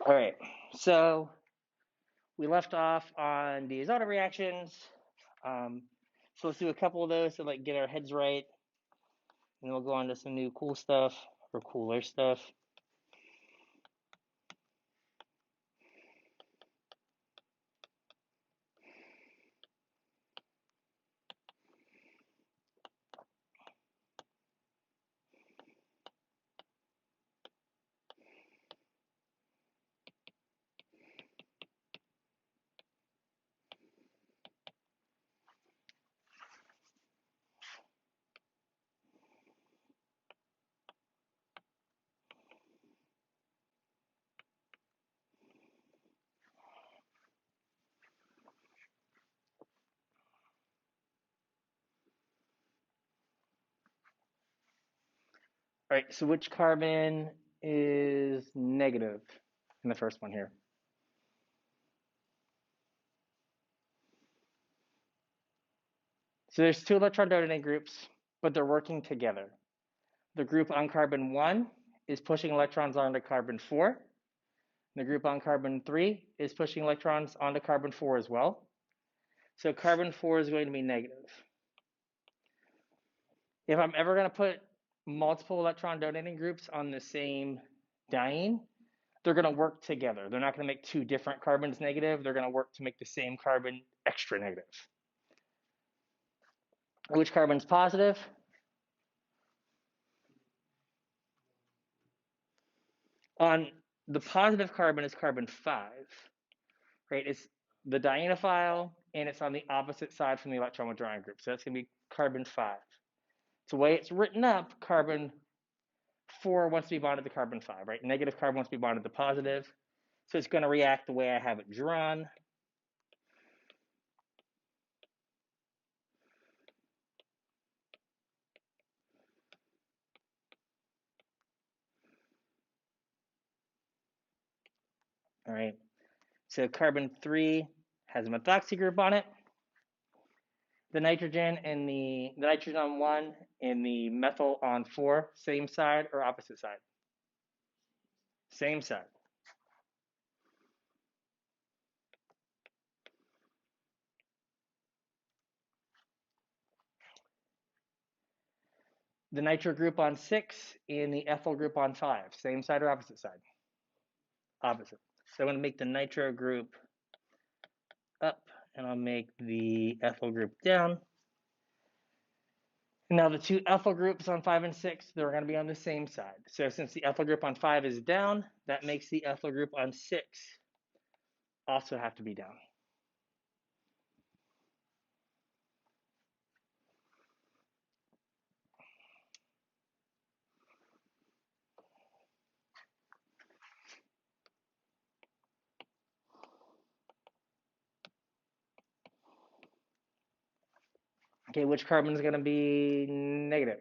All right, so we left off on Diels-Alder reactions. So let's do a couple of those to like get our heads right, and then we'll go on to some new cool stuff or cooler stuff. All right, so which carbon is negative in the first one here? So there's two electron donating groups, but they're working together. The group on carbon 1 is pushing electrons onto carbon 4. The group on carbon 3 is pushing electrons onto carbon 4 as well. So carbon 4 is going to be negative. If I'm ever going to put multiple electron donating groups on the same diene, they're going to work together. They're not going to make two different carbons negative. They're going to work to make the same carbon extra negative. Which carbon's positive? On the positive carbon is carbon 5, right? It's the dienophile, and it's on the opposite side from the electron withdrawing group. So that's going to be carbon 5. So the way it's written up, carbon 4 wants to be bonded to carbon 5, right? Negative carbon wants to be bonded to positive. So it's going to react the way I have it drawn. All right. So carbon 3 has a methoxy group on it. The nitrogen and the nitrogen on 1 and the methyl on 4, same side or opposite side? Same side. The nitro group on 6 and the ethyl group on 5, same side or opposite side? Opposite. So I'm going to make the nitro group up, and I'll make the ethyl group down. Now the two ethyl groups on 5 and 6, they're going to be on the same side. So since the ethyl group on 5 is down, that makes the ethyl group on 6 also have to be down. Okay, which carbon is going to be negative?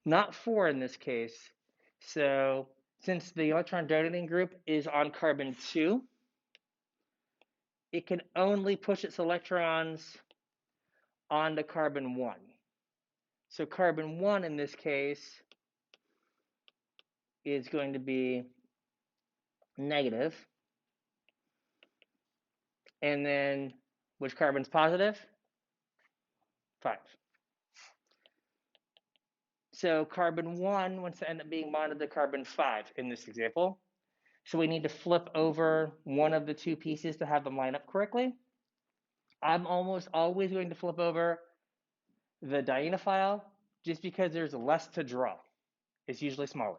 Not 4 in this case. So since the electron donating group is on carbon 2, it can only push its electrons onto carbon 1. So carbon 1 in this case is going to be negative. And then which carbon's positive? 5. So carbon 1 wants to end up being bonded to carbon 5 in this example. So we need to flip over one of the two pieces to have them line up correctly. I'm almost always going to flip over the dienophile just because there's less to draw. It's usually smaller.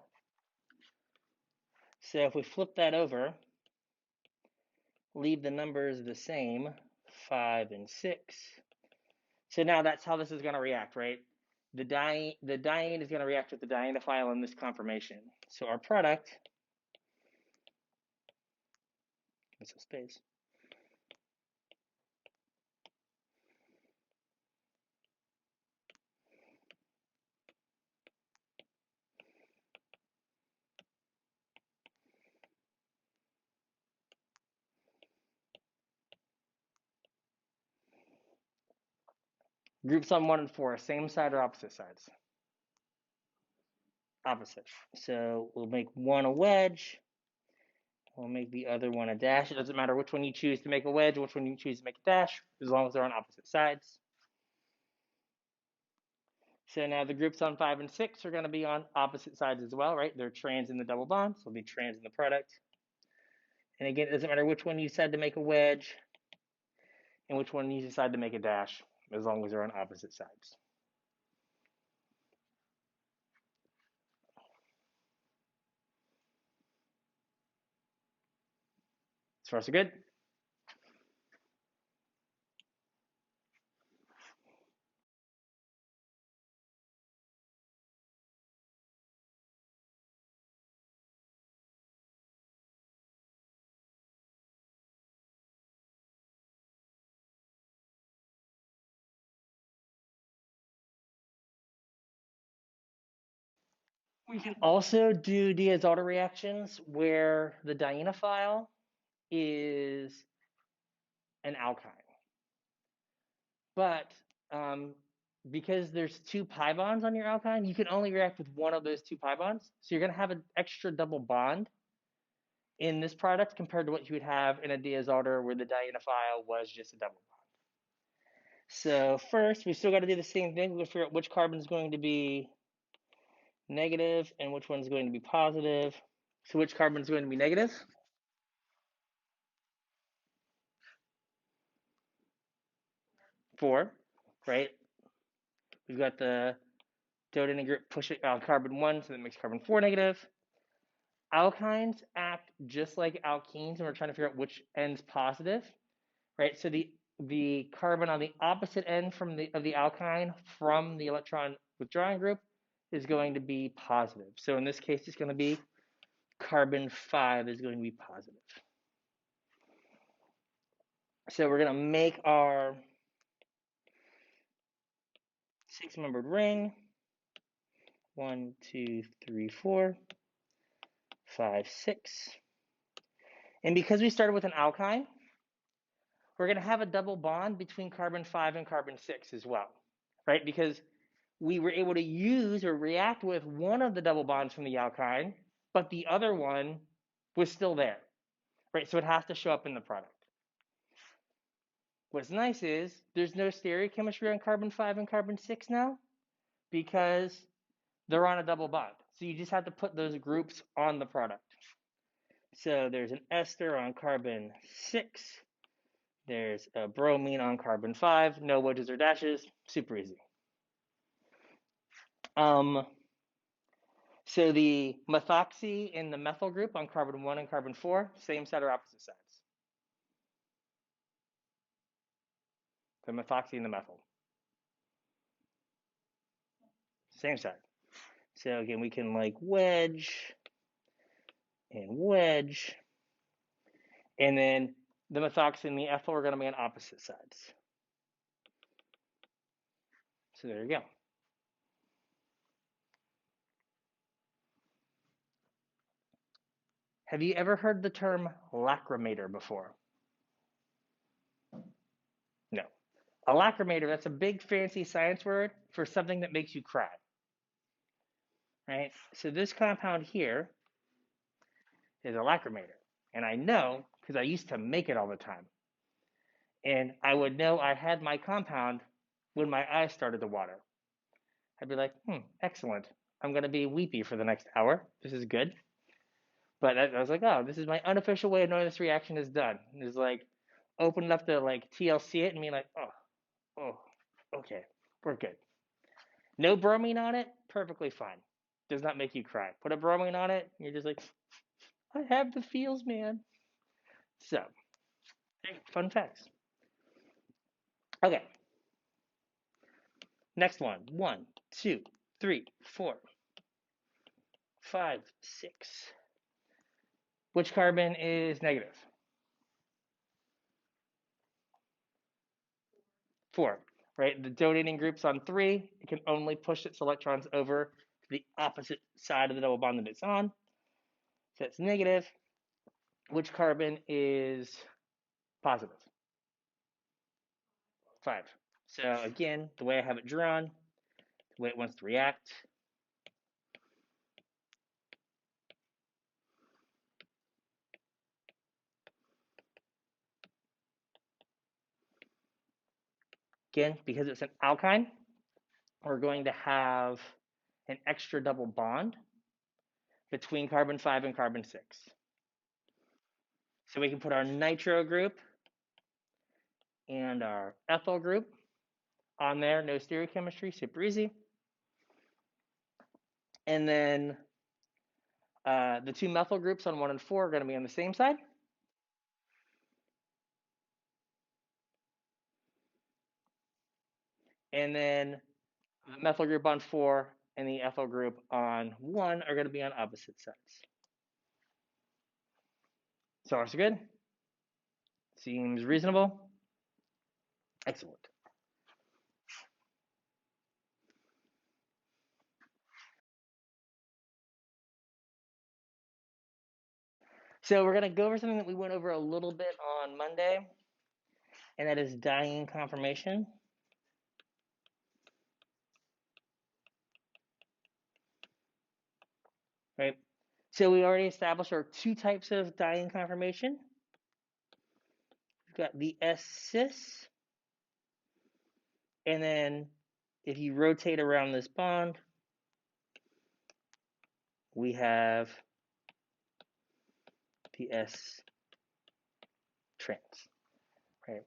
So if we flip that over, leave the numbers the same, 5 and 6. So now that's how this is going to react, right? The diene is going to react with the dienophile in this conformation. So our product, that's a space. Groups on 1 and 4, same side or opposite sides? Opposite. So we'll make one a wedge. We'll make the other one a dash. It doesn't matter which one you choose to make a wedge, which one you choose to make a dash, as long as they're on opposite sides. So now the groups on 5 and 6 are going to be on opposite sides as well, right? They're trans in the double bond, so they'll be trans in the product. And again, it doesn't matter which one you decide to make a wedge and which one you decide to make a dash, as long as they're on opposite sides. As far as so good? We can also do Diels-Alder reactions where the dienophile is an alkyne. But because there's 2 pi bonds on your alkyne, you can only react with one of those 2 pi bonds. So you're going to have an extra double bond in this product compared to what you would have in a Diels-Alder where the dienophile was just a double bond. So first, we still got to do the same thing. We'll figure out which carbon is going to be negative and which one's going to be positive. So which carbon is going to be negative? 4, right? We've got the donating group pushing on carbon 1, so that makes carbon 4 negative. Alkynes act just like alkenes, and we're trying to figure out which end's positive, right? So the carbon on the opposite end of the alkyne from the electron withdrawing group is going to be positive. So in this case, it's going to be carbon 5 is going to be positive. So we're going to make our 6-membered ring. 1, 2, 3, 4, 5, 6. And because we started with an alkyne, we're going to have a double bond between carbon 5 and carbon 6 as well, right? Because we were able to use or react with one of the double bonds from the alkyne, but the other one was still there, right? So it has to show up in the product. What's nice is there's no stereochemistry on carbon 5 and carbon 6 now because they're on a double bond. So you just have to put those groups on the product. So there's an ester on carbon 6. There's a bromine on carbon 5. No wedges or dashes. Super easy. So the methoxy in the methyl group on carbon 1 and carbon 4, same side or opposite sides? The methoxy and the methyl. Same side. So again, we can like wedge and wedge. And then the methoxy and the ethyl are going to be on opposite sides. So there you go. Have you ever heard the term lacrimator before? No. A lacrimator, that's a big fancy science word for something that makes you cry. Right? So this compound here is a lacrimator. And I know because I used to make it all the time. And I would know I had my compound when my eyes started to water. I'd be like, excellent. I'm going to be weepy for the next hour. This is good. But I was like, oh, this is my unofficial way of knowing this reaction is done. It's like, open it up to like TLC it and be like, oh, okay, we're good. No bromine on it, perfectly fine. Does not make you cry. Put a bromine on it, you're just like, I have the feels, man. So, fun facts. Okay. Next one. 1, 2, 3, 4, 5, 6. Which carbon is negative? 4, right? The donating group's on 3. It can only push its electrons over to the opposite side of the double bond that it's on. So it's negative. Which carbon is positive? 5. So again, the way I have it drawn, the way it wants to react. Again, because it's an alkyne, we're going to have an extra double bond between carbon 5 and carbon 6. So we can put our nitro group and our ethyl group on there, no stereochemistry, super easy. And then the two methyl groups on 1 and 4 are going to be on the same side. And then the methyl group on 4 and the ethyl group on 1 are going to be on opposite sides. So far, so good? Seems reasonable? Excellent. So we're going to go over something that we went over a little bit on Monday, and that is diene conformation. Right? So we already established our two types of diene conformation. We've got the S-cis, and then if you rotate around this bond, we have the S-trans. Right?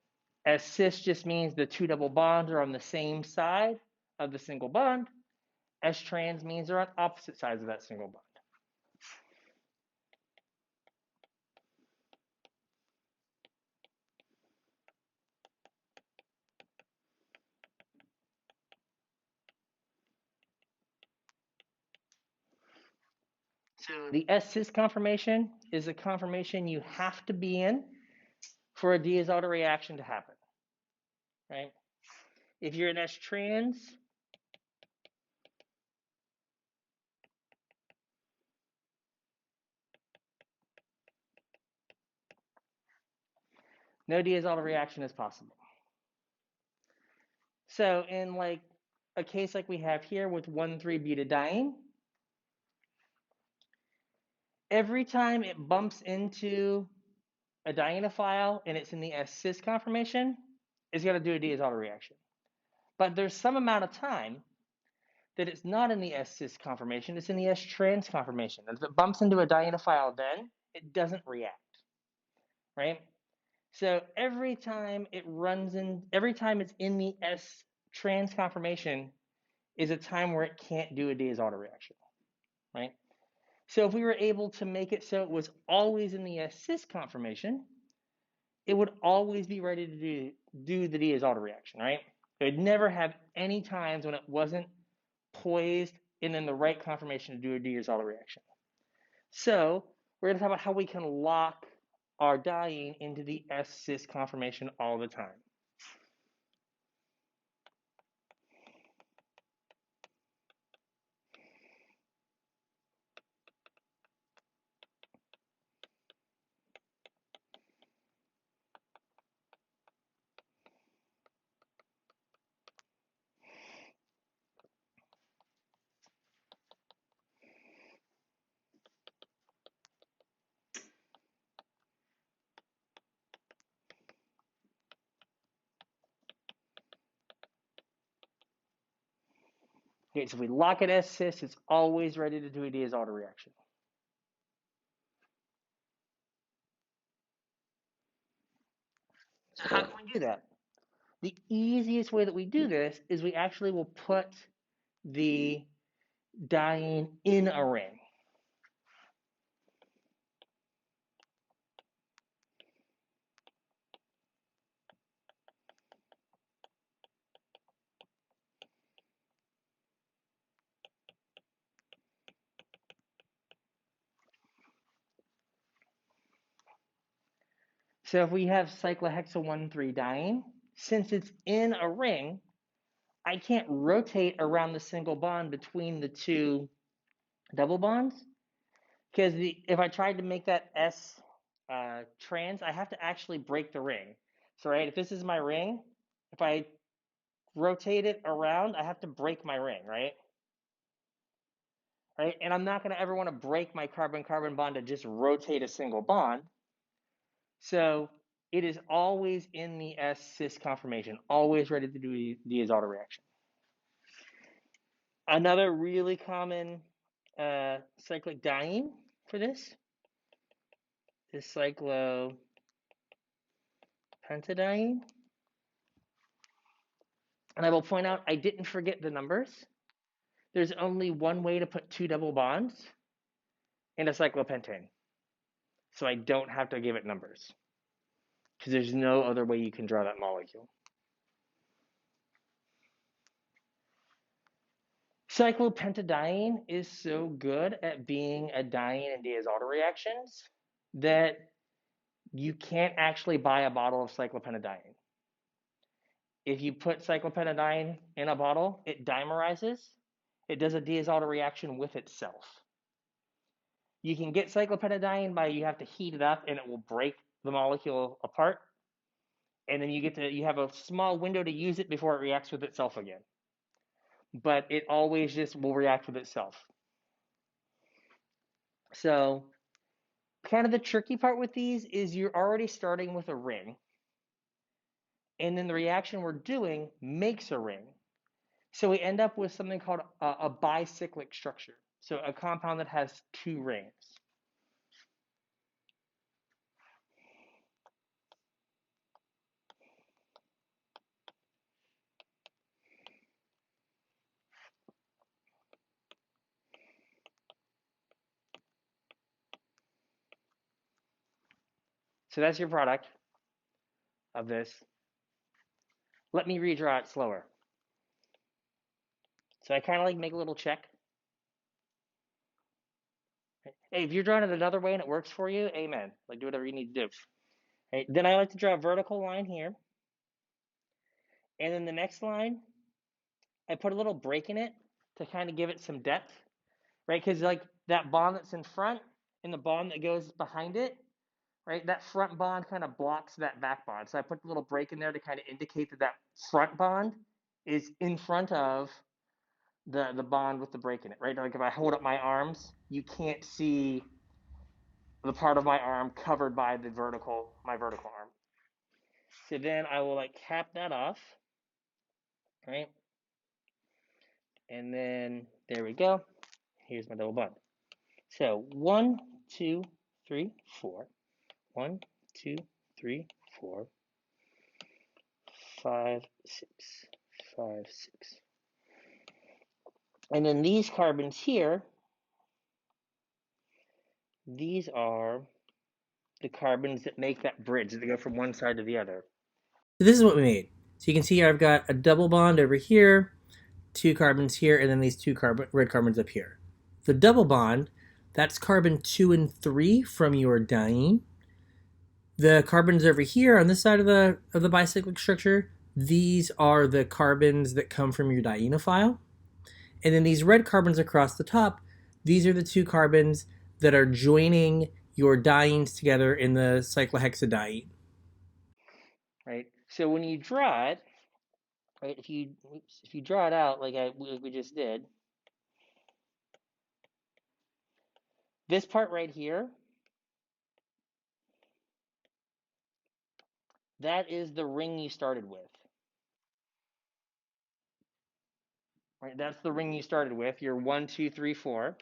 S-cis just means the two double bonds are on the same side of the single bond. S-trans means they're on opposite sides of that single bond. So the S-cis conformation is a conformation you have to be in for a Diels-Alder reaction to happen. Right? If you're an S-trans, no Diels-Alder reaction is possible. So in like a case like we have here with 1,3-butadiene, every time it bumps into a dienophile and it's in the S-cis conformation, it's going to do a Diels-Alder reaction. But there's some amount of time that it's not in the S-cis conformation, it's in the S-trans conformation. And if it bumps into a dienophile then, it doesn't react, right? So every time it's in the S-trans conformation is a time where it can't do a Diels-Alder reaction, right? So if we were able to make it so it was always in the S-cis conformation, it would always be ready to do the Diels-Alder reaction, right? It would never have any times when it wasn't poised and in the right conformation to do a Diels-Alder reaction. So we're going to talk about how we can lock our diene into the S-cis conformation all the time. Okay, so if we lock at S-cis, it's always ready to do a Diels-Alder reaction. So how can we do that? The easiest way that we do this is we actually will put the diene in a ring. So if we have cyclohexyl-1,3-diene, since it's in a ring, I can't rotate around the single bond between the two double bonds, because if I tried to make that S trans, I have to actually break the ring. So right, if this is my ring, if I rotate it around, I have to break my ring, right? Right? And I'm not going to ever want to break my carbon-carbon bond to just rotate a single bond. So it is always in the S-cis conformation, always ready to do the Diels-Alder reaction. Another really common cyclic diene for this is cyclopentadiene. And I will point out, I didn't forget the numbers. There's only one way to put two double bonds in a cyclopentane. So I don't have to give it numbers, because there's no other way you can draw that molecule. Cyclopentadiene is so good at being a diene in Diels-Alder reactions that you can't actually buy a bottle of cyclopentadiene. If you put cyclopentadiene in a bottle, it dimerizes. It does a Diels-Alder reaction with itself. You can get cyclopentadiene by, you have to heat it up and it will break the molecule apart. And then you have a small window to use it before it reacts with itself again. But it always just will react with itself. So kind of the tricky part with these is you're already starting with a ring. And then the reaction we're doing makes a ring. So we end up with something called a bicyclic structure. So a compound that has two rings. So that's your product of this. Let me redraw it slower. So I kind of like make a little check. Hey, if you're drawing it another way and it works for you, amen. Like, do whatever you need to do. Right? Then I like to draw a vertical line here. And then the next line, I put a little break in it to kind of give it some depth, right? Because like that bond that's in front and the bond that goes behind it, right? That front bond kind of blocks that back bond. So I put a little break in there to kind of indicate that that front bond is in front of the bond with the break in it, right? Like if I hold up my arms, you can't see the part of my arm covered by my vertical arm. So then I will like cap that off, right? And then there we go. Here's my double bond. So 1, 2, 3, 4. 1, 2, 3, 4. 5, 6, 5, 6. And then these carbons here, these are the carbons that make that bridge, that go from one side to the other. So this is what we made. So you can see here I've got a double bond over here, two carbons here, and then these two red carbons up here. The double bond, that's carbon 2 and 3 from your diene. The carbons over here on this side of the bicyclic structure, these are the carbons that come from your dienophile. And then these red carbons across the top, these are the two carbons that are joining your dienes together in the cyclohexadiene. Right? So when you draw it, right, if you draw it out like we just did, this part right here, that is the ring you started with. Right? That's the ring you started with. Your 1, 2, 3, 4.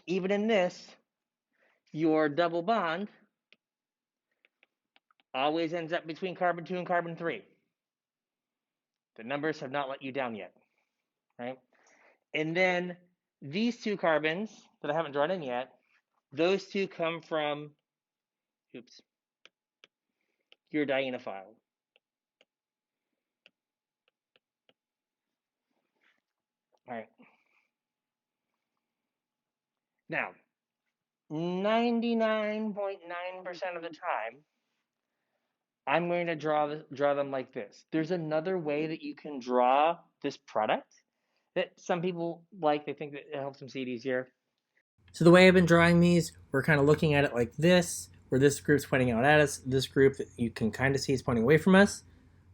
Even in this, your double bond always ends up between carbon 2 and carbon 3. The numbers have not let you down yet, right? And then these two carbons that I haven't drawn in yet, those two come from, your dienophile. All right. Now, 99.9% of the time, I'm going to draw them like this. There's another way that you can draw this product that some people like. They think that it helps them see it easier. So the way I've been drawing these, we're kind of looking at it like this. where this group's pointing out at us, this group that you can kind of see is pointing away from us,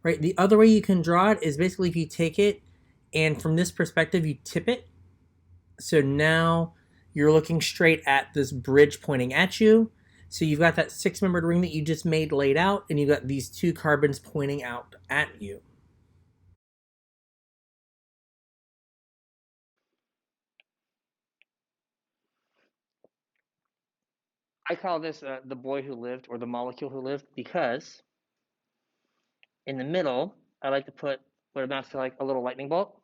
right? The other way you can draw it is basically if you take it and from this perspective you tip it. So now you're looking straight at this bridge pointing at you. So you've got that six-membered ring that you just made laid out, and you've got these two carbons pointing out at you. I call this the boy who lived or the molecule who lived because in the middle, I like to put what amounts to like a little lightning bolt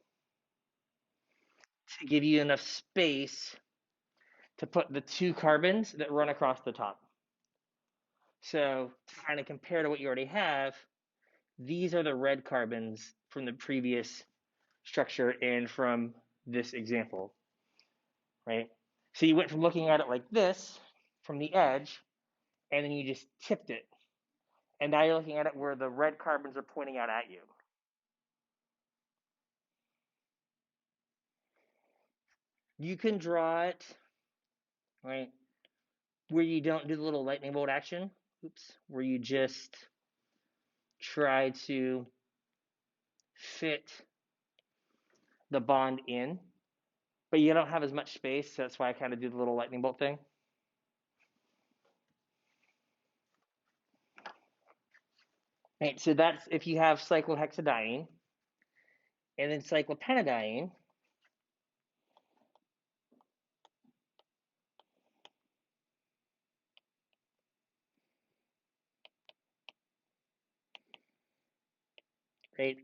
to give you enough space to put the two carbons that run across the top. So to kind of compare to what you already have, these are the red carbons from the previous structure and from this example, right? So you went from looking at it like this from the edge, and then you just tipped it. And now you're looking at it where the red carbons are pointing out at you. You can draw it, right, where you don't do the little lightning bolt action. Oops, where you just try to fit the bond in, but you don't have as much space, so that's why I kind of do the little lightning bolt thing. Right, so that's if you have cyclohexadiene, and then cyclopentadiene. Right,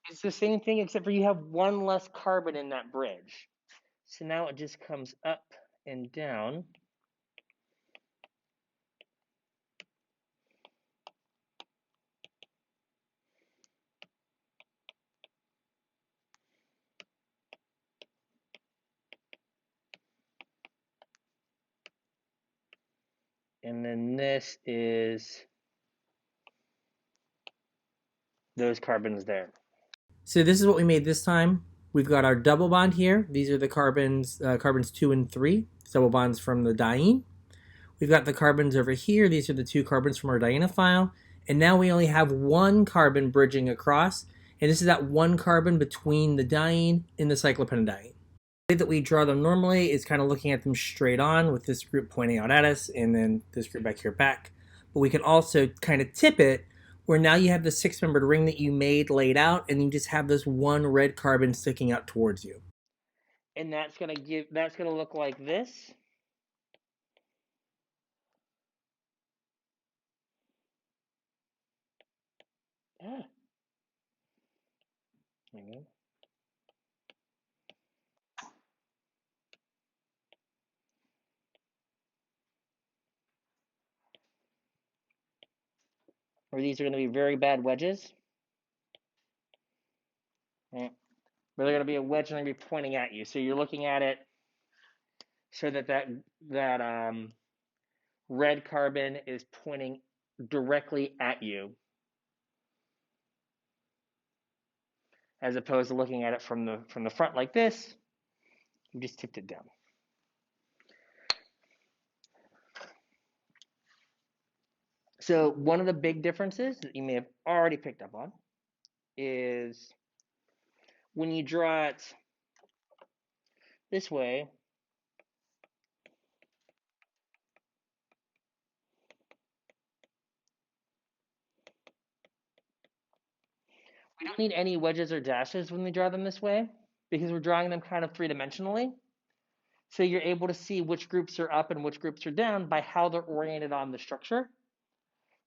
it's the same thing except for you have one less carbon in that bridge. So now it just comes up and down. And then this is those carbons there. So this is what we made this time. We've got our double bond here. These are the carbons 2 and 3, double bonds from the diene. We've got the carbons over here. These are the two carbons from our dienophile. And now we only have one carbon bridging across. And this is that one carbon between the diene and the cyclopentadiene. The way that we draw them normally is kind of looking at them straight on with this group pointing out at us and then this group back here back. But we can also kind of tip it where now you have the six-membered ring that you made laid out and you just have this one red carbon sticking out towards you. And that's gonna look like this. Ah. Or these are going to be very bad wedges. Right? Where they're going to be a wedge and they're going to be pointing at you. So you're looking at it so that red carbon is pointing directly at you, as opposed to looking at it from the front like this. You just tipped it down. So one of the big differences that you may have already picked up on is when you draw it this way, we don't need any wedges or dashes when we draw them this way because we're drawing them kind of three-dimensionally. So you're able to see which groups are up and which groups are down by how they're oriented on the structure.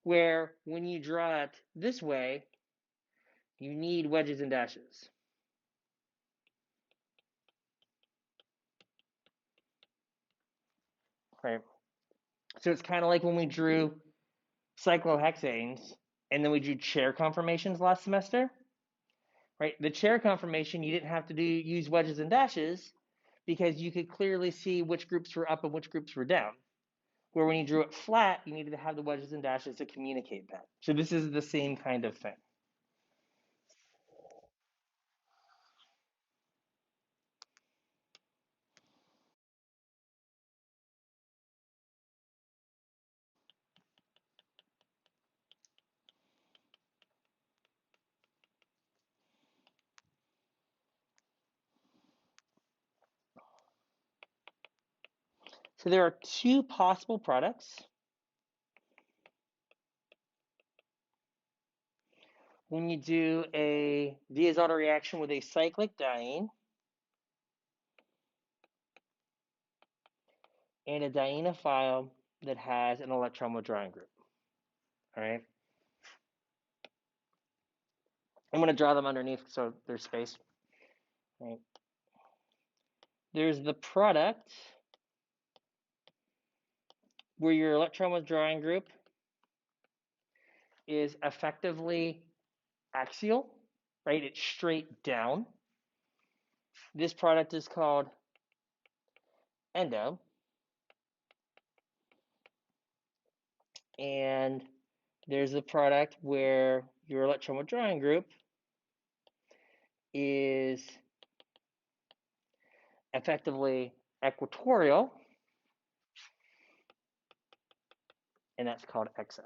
Where when you draw it this way, you need wedges and dashes. Right. So it's kind of like when we drew cyclohexanes and then we drew chair conformations last semester. Right. The chair conformation, you didn't have to use wedges and dashes because you could clearly see which groups were up and which groups were down. Where when you drew it flat, you needed to have the wedges and dashes to communicate that. So this is the same kind of thing. So there are two possible products when you do a Diels-Alder reaction with a cyclic diene and a dienophile that has an electron withdrawing group. All right. I'm going to draw them underneath so there's space. Right. There's the product where your electron withdrawing group is effectively axial, right? It's straight down. This product is called endo. And there's the product where your electron withdrawing group is effectively equatorial, and that's called exo.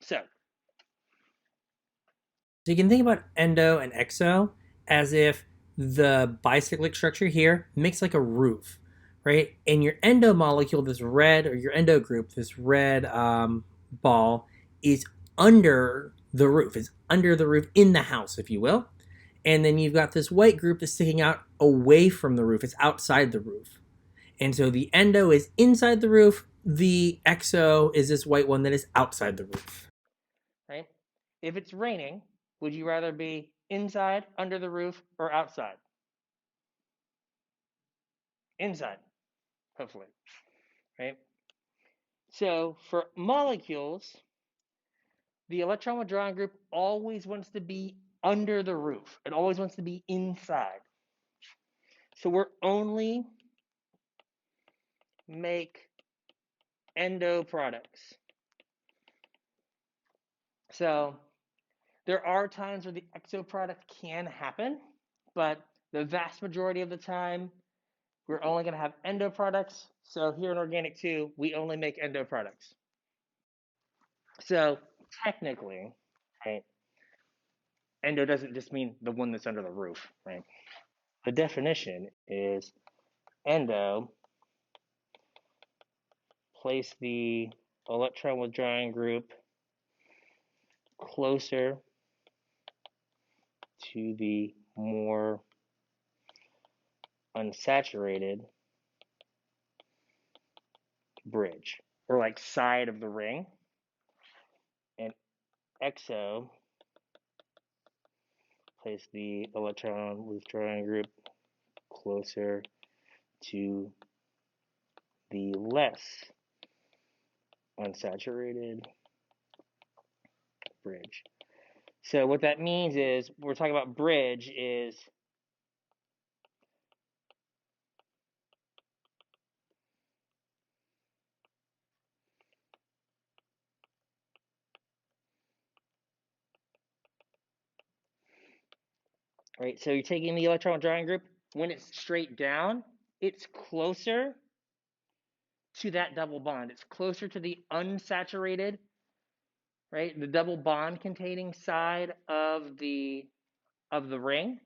So So you can think about endo and exo as if the bicyclic structure here makes like a roof, right? And your endo molecule, this red, or your endo group, this red ball, is under the roof. It's under the roof in the house, if you will. And then you've got this white group that's sticking out away from the roof. It's outside the roof. And so the endo is inside the roof. The exo is this white one that is outside the roof. right, if it's raining, would you rather be inside, under the roof, or outside? Inside, hopefully, right? So for molecules, the electron withdrawing group always wants to be under the roof. It always wants to be inside. So we're only make endo products. So there are times where the exo product can happen, but the vast majority of the time, we're only going to have endo products. So here in Organic 2, we only make endo products. So technically, right, endo doesn't just mean the one that's under the roof, right? The definition is endo, place the electron withdrawing group closer to the more unsaturated bridge, or like side of the ring. And exo, place the electron withdrawing group closer to the less unsaturated bridge. So what that means is, we're talking about bridge is right. So you're taking the electron withdrawing group, when it's straight down, it's closer to that double bond. It's closer to the unsaturated, right? The double bond containing side of the ring.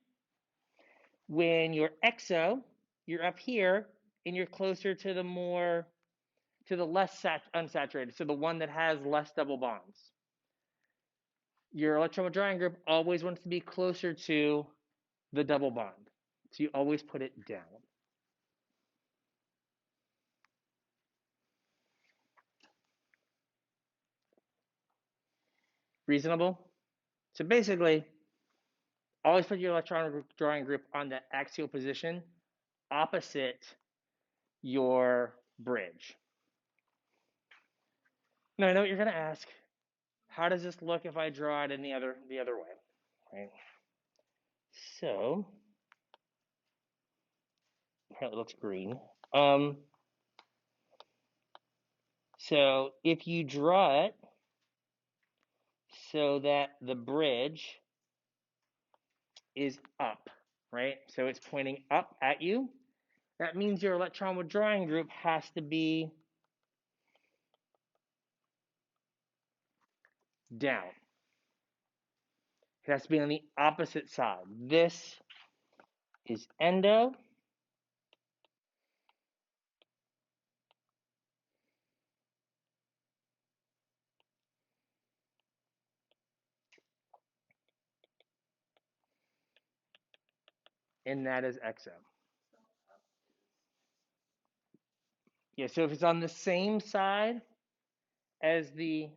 When you're exo, you're up here and you're closer to the less unsaturated, so the one that has less double bonds. Your electron withdrawing group always wants to be closer to the double bond, so you always put it down. Reasonable? So basically, always put your electron withdrawing group on the axial position opposite your bridge. Now I know what you're going to ask. How does this look if I draw it in the other way? Right. So apparently it looks green. So if you draw it so that the bridge is up, right? So it's pointing up at you. That means your electron withdrawing group has to be down. It has to be on the opposite side. This is endo. and that is XO. Yeah, so if it's on the same side as the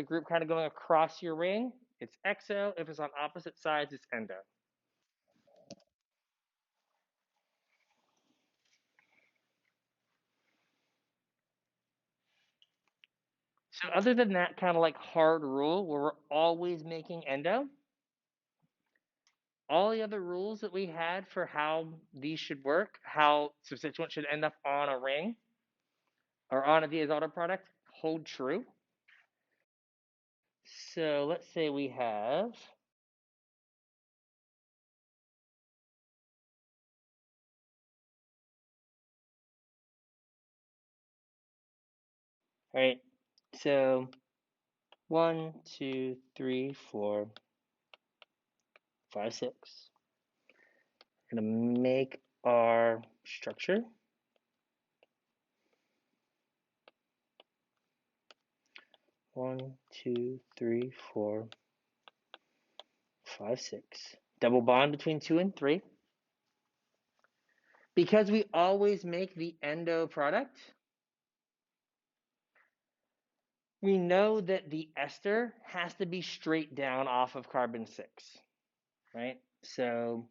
group kind of going across your ring, it's XO. If it's on opposite sides, it's endo. So other than that kind of like hard rule where we're always making endo, all the other rules that we had for how these should work, how substituents should end up on a ring or on a Diels-Alder product, hold true. So let's say we have, all right, so 1, 2, 3, 4, 5, 6. We're going to make our structure. 1, 2, 3, 4, 5, 6. Double bond between 2 and 3. Because we always make the endo product, we know that the ester has to be straight down off of carbon 6, right? So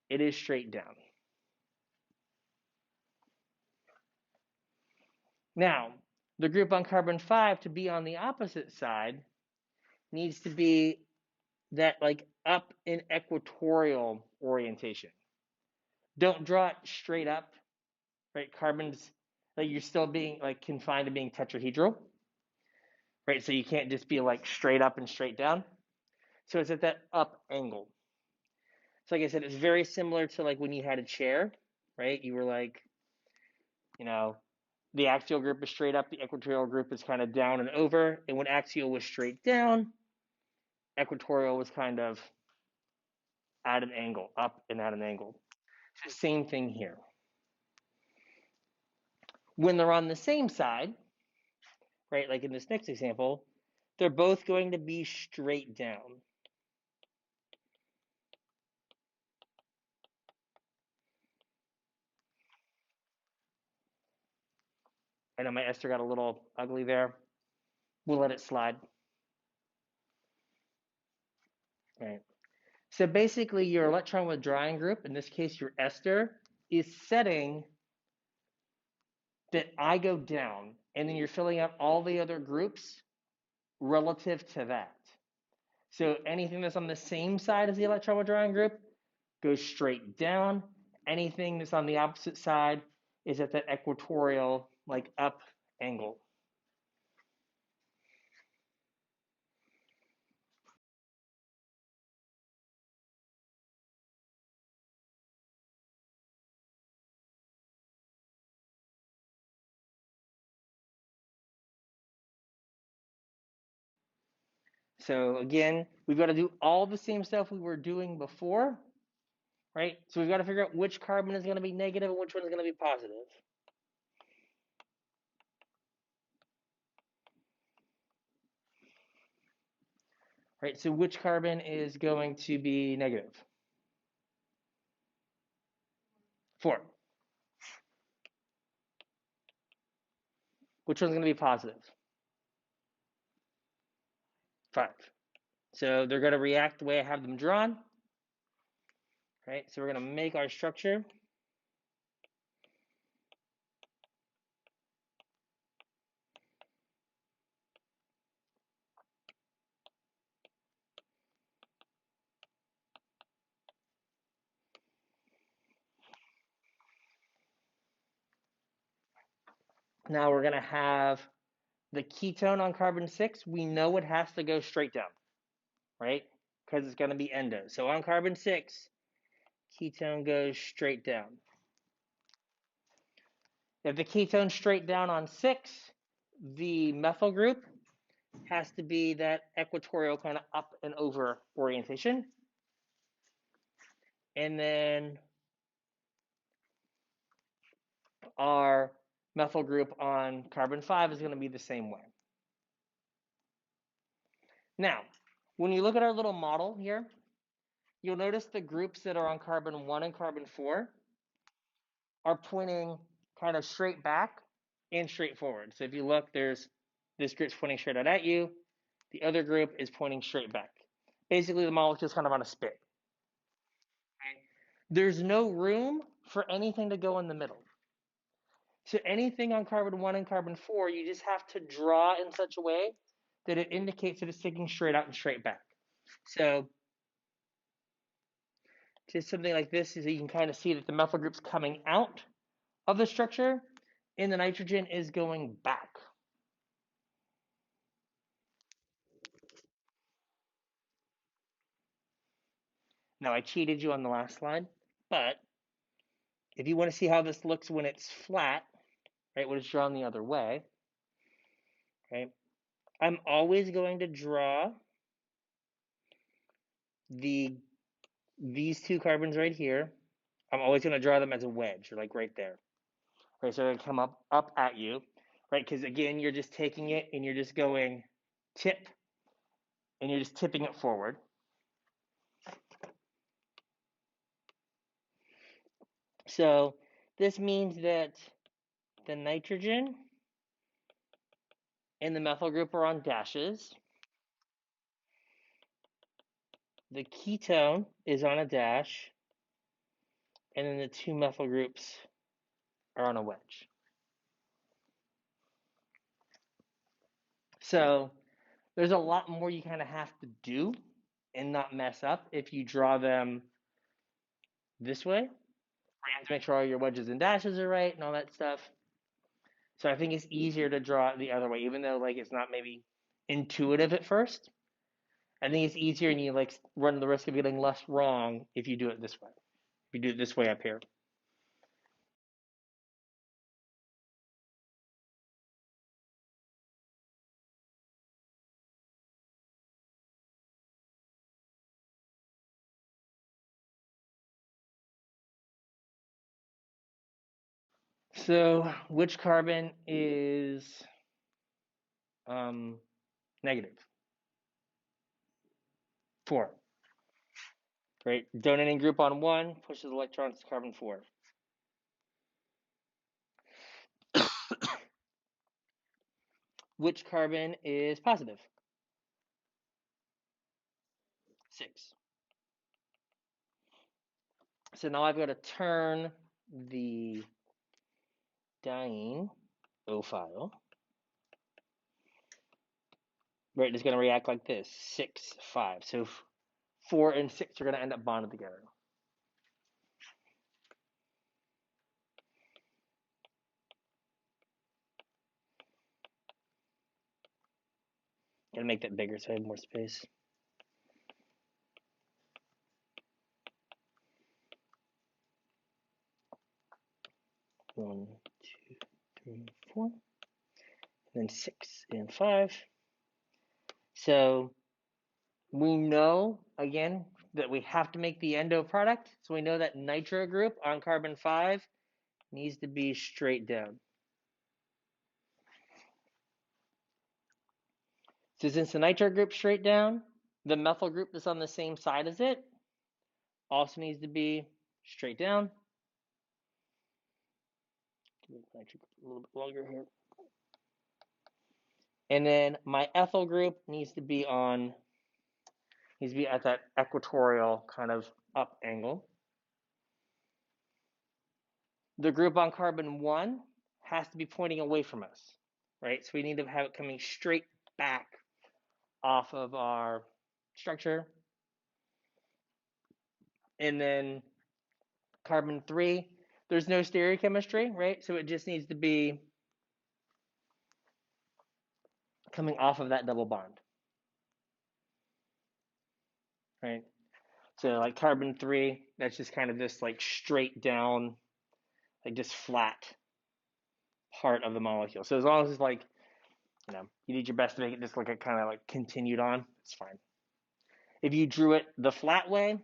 it is straight down. Now, the group on carbon 5 to be on the opposite side needs to be that like up in equatorial orientation. Don't draw it straight up, right? Carbons, like you're still being like confined to being tetrahedral, right? So you can't just be like straight up and straight down. So it's at that up angle. So like I said, it's very similar to like when you had a chair, right? You were like, you know, the axial group is straight up, the equatorial group is kind of down and over. And when axial was straight down, equatorial was kind of at an angle, up and at an angle. It's the same thing here. When they're on the same side, right, like in this next example, they're both going to be straight down. I know my ester got a little ugly there. We'll let it slide. All right. So basically your electron withdrawing group, in this case your ester, is setting that I go down, and then you're filling out all the other groups relative to that. So anything that's on the same side as the electron withdrawing group goes straight down. Anything that's on the opposite side is at that equatorial, like up angle. So again, we've got to do all the same stuff we were doing before, right? So we've got to figure out which carbon is going to be negative and which one is going to be positive. Right, so which carbon is going to be negative? 4. Which one's going to be positive? 5. So they're going to react the way I have them drawn. Right, so we're going to make our structure. Now we're going to have the ketone on carbon 6. We know it has to go straight down, right? Because it's going to be endo. So on carbon 6, ketone goes straight down. If the ketone's straight down on 6, the methyl group has to be that equatorial kind of up and over orientation. And then our methyl group on carbon 5 is going to be the same way. Now, when you look at our little model here, you'll notice the groups that are on carbon 1 and carbon 4 are pointing kind of straight back and straight forward. So if you look, there's this group's pointing straight out at you. The other group is pointing straight back. Basically, the molecule's kind of on a spit. There's no room for anything to go in the middle. So anything on carbon 1 and carbon 4, you just have to draw in such a way that it indicates that it's sticking straight out and straight back. So just something like this is that you can kind of see that the methyl group's coming out of the structure and the nitrogen is going back. Now I cheated you on the last slide, but if you want to see how this looks when it's flat, right, when it's drawn the other way, right, I'm always going to draw these two carbons right here. I'm always going to draw them as a wedge, or like right there. Right, so they're going to come up at you, right? Because again, you're just taking it and you're just going tip, and you're just tipping it forward. So this means that the nitrogen and the methyl group are on dashes. The ketone is on a dash, and then the two methyl groups are on a wedge. So there's a lot more you kind of have to do and not mess up if you draw them this way. You have to make sure all your wedges and dashes are right and all that stuff. So I think it's easier to draw it the other way, even though like it's not maybe intuitive at first. I think it's easier and you like run the risk of getting less wrong if you do it this way. If you do it this way up here. So which carbon is negative? 4. Right? Donating group on 1 pushes electrons to carbon 4. Which carbon is positive? 6. So now I've got to turn the diene O file. Right, it's going to react like this, 6, 5. So 4 and 6 are going to end up bonded together. Gotta make that bigger so I have more space. One, two, three, 4. And then 6 and 5. So we know, again, that we have to make the endo product. So we know that nitro group on carbon 5 needs to be straight down. So since the nitro group's straight down, the methyl group that's on the same side as it also needs to be straight down. A little bit longer here. And then my ethyl group needs to be at that equatorial kind of up angle. The group on carbon 1 has to be pointing away from us, right? So we need to have it coming straight back off of our structure. And then carbon 3, there's no stereochemistry, right? So it just needs to be coming off of that double bond, right? So like carbon 3, that's just kind of this like straight down, like just flat part of the molecule. So as long as it's like, you did your best to make it just look like kind of like continued on, it's fine. If you drew it the flat way,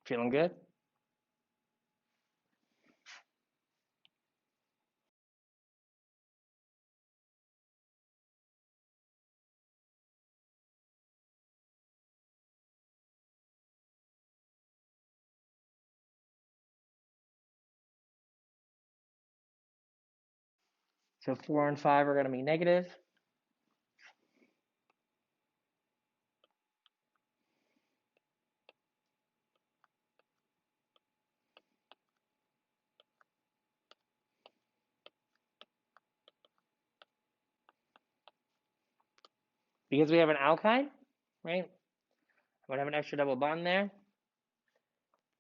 Feeling good? So 4 and 5 are going to be negative. Because we have an alkyne, right? I'm going to have an extra double bond there.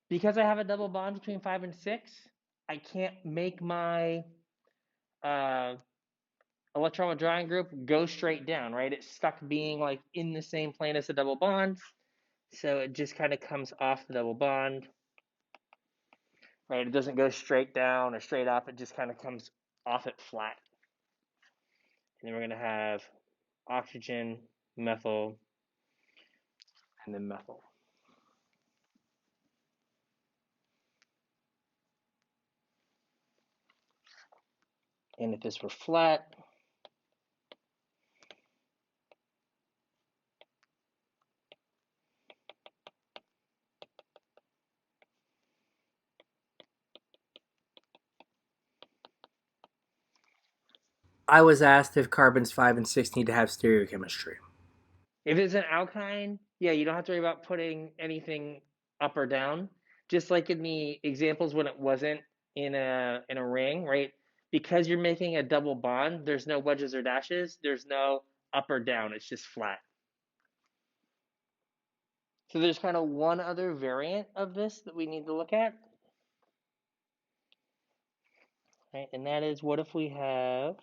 Because I have a double bond between 5 and 6, I can't make my electron withdrawing group go straight down, right? It's stuck being like in the same plane as the double bond. So it just kind of comes off the double bond, right? It doesn't go straight down or straight up. It just kind of comes off it flat. And then we're going to have oxygen, methyl, and then methyl. And if this were flat, I was asked if carbons 5 and 6 need to have stereochemistry. if it's an alkyne, yeah, you don't have to worry about putting anything up or down. Just like in the examples when it wasn't in a ring, right? Because you're making a double bond, there's no wedges or dashes, there's no up or down, it's just flat. So there's kind of one other variant of this that we need to look at, right? And that is, what if we have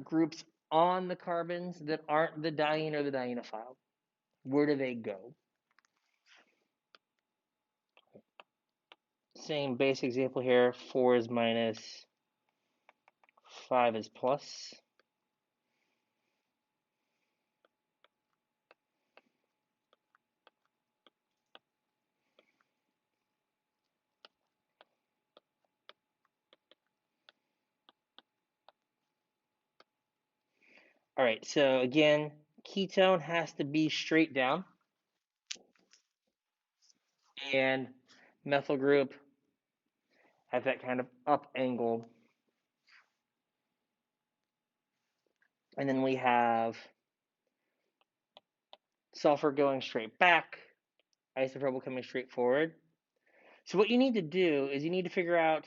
groups on the carbons that aren't the diene or the dienophile? Where do they go? Same basic example here. 4 is minus, 5 is plus. All right, so again, ketone has to be straight down, and methyl group has that kind of up angle. And then we have sulfur going straight back, isopropyl coming straight forward. So what you need to do is you need to figure out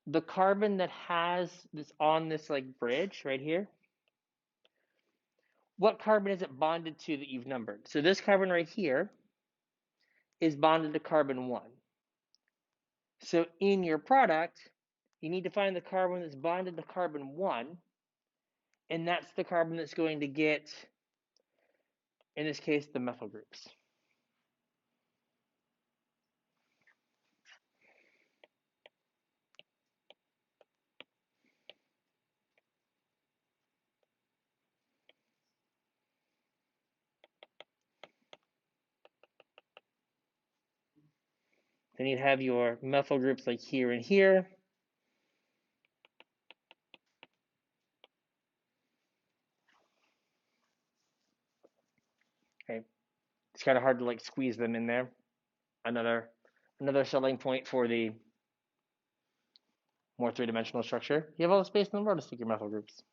the carbon that has this on this like bridge right here. What carbon is it bonded to that you've numbered? So this carbon right here is bonded to carbon 1. So in your product, you need to find the carbon that's bonded to carbon 1, and that's the carbon that's going to get, in this case, the methyl groups. Then you'd have your methyl groups like here and here. Okay, it's kind of hard to like squeeze them in there. Another selling point for the more three-dimensional structure. You have all the space in the world to stick your methyl groups.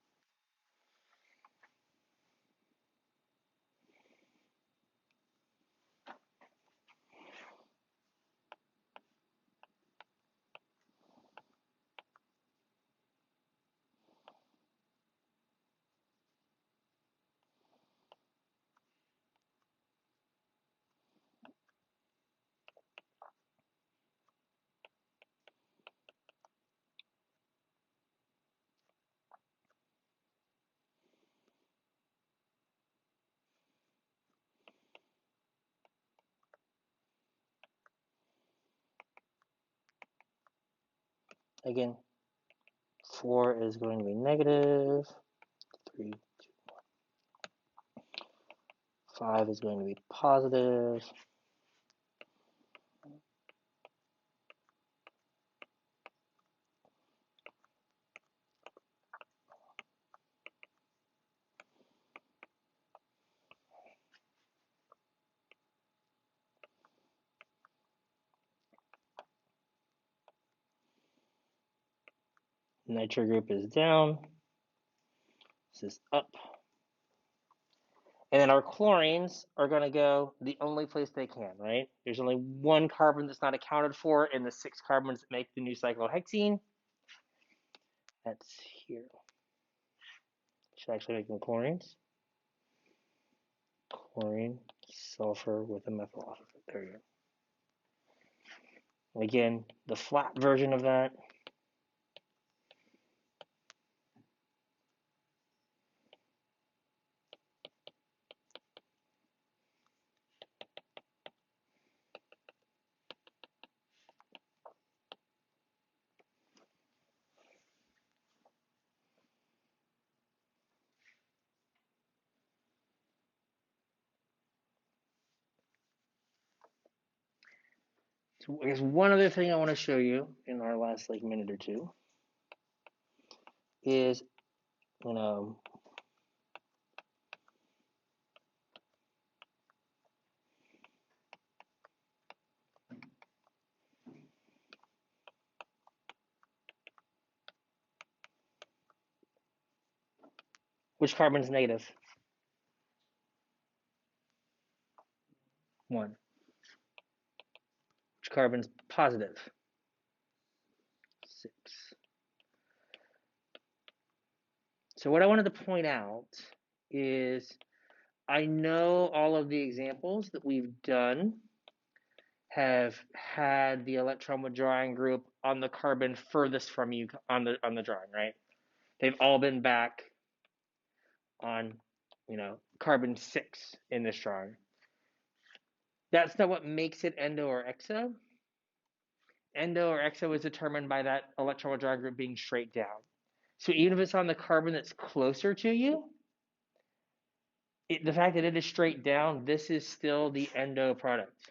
Again, 4 is going to be negative. 3, 2, 5 is going to be positive. Nitro group is down. This is up. And then our chlorines are going to go the only place they can, right? There's only one carbon that's not accounted for in the 6 carbons that make the new cyclohexene. That's here. Should actually make them chlorines. Chlorine, sulfur with a methyl off of it. There you go. Again, the flat version of that. So I guess one other thing I want to show you in our last minute or two is, which carbon is negative? 1. Which carbon's positive? 6. So what I wanted to point out is I know all of the examples that we've done have had the electron withdrawing group on the carbon furthest from you on the drawing, right? They've all been back on, carbon 6 in this drawing. That's not what makes it endo or exo. Endo or exo is determined by that electron withdrawing group being straight down. So even if it's on the carbon that's closer to you, the fact that it is straight down, this is still the endo product.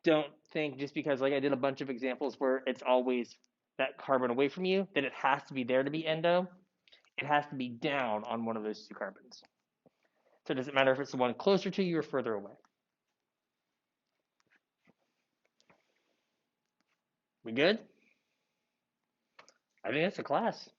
Don't think just because I did a bunch of examples where it's always that carbon away from you, that it has to be there to be endo. It has to be down on one of those 2 carbons. So it doesn't matter if it's the one closer to you or further away. We good? I think that's a class.